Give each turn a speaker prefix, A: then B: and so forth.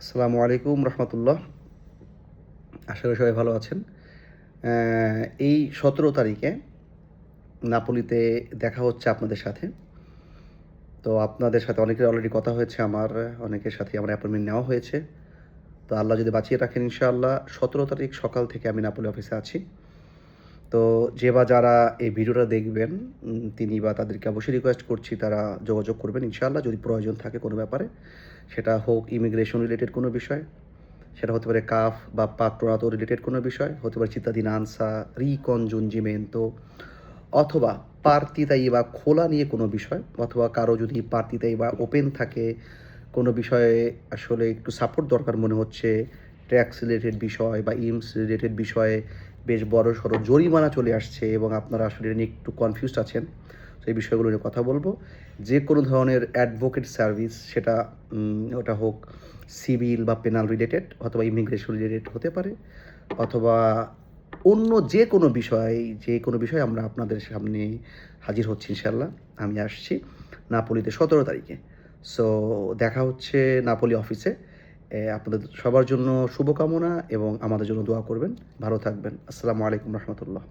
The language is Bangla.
A: আসসালামু আলাইকুম রহমতুল্লাহ। আশা করি সবাই ভালো আছেন। এই 17 তারিখে নাপোলিতে দেখা হচ্ছে আপনাদের সাথে। তো আপনাদের সাথে অনেকের অলরেডি কথা হয়েছে আমার, অনেকের সাথে আমার অ্যাপয়েন্টমেন্ট নেওয়া হয়েছে। তো আল্লাহ যদি বাঁচিয়ে রাখেন ইনশাআল্লাহ 17 তারিখ সকাল থেকে আমি নাপোলি অফিসে আছি। তো যে বা যারা এই ভিডিওটা দেখবেন তিনি বা তাদেরকে অবশ্যই রিকোয়েস্ট করছি তারা যোগাযোগ করবেন ইনশাআল্লাহ, যদি প্রয়োজন থাকে কোনো ব্যাপারে। সেটা হোক ইমিগ্রেশন রিলেটেড কোনো বিষয়, সেটা হতে পারে কাফ বা পাত্ররাতো রিলেটেড কোনো বিষয়, হতে পারে cittadinanza, ricongiungimento, অথবা partita IVA খোলা নিয়ে কোনো বিষয়, অথবা কারো যদি partita IVA ওপেন থাকে, কোনো বিষয়ে আসলে একটু সাপোর্ট দরকার মনে হচ্ছে, ট্যাক্স রিলেটেড বিষয় বা ইমস রিলেটেড বিষয়ে বেশ বড়সড় জরিমানা চলে আসছে এবং আপনারা আসলে এটা নিয়ে একটু কনফিউজড আছেন। সেই বিষয়গুলো নিয়ে কথা বলবো। যে কোনো ধরনের অ্যাডভোকেট সার্ভিস, সেটা ওটা হোক সিভিল বা পেনাল রিলেটেড অথবা ইমিগ্রেশন রিলেটেড হতে পারে, অথবা অন্য যে কোনো বিষয় আমরা আপনাদের সামনে হাজির হচ্ছি ইনশাল্লাহ। আমি আসছি নাপোলিতে 17 তারিখে। সো দেখা হচ্ছে নাপোলি অফিসে। আপনাদের সবার জন্য শুভকামনা এবং আমাদের জন্য দোয়া করবেন। ভালো থাকবেন। আসসালামু আলাইকুম রহমতুল্লাহ।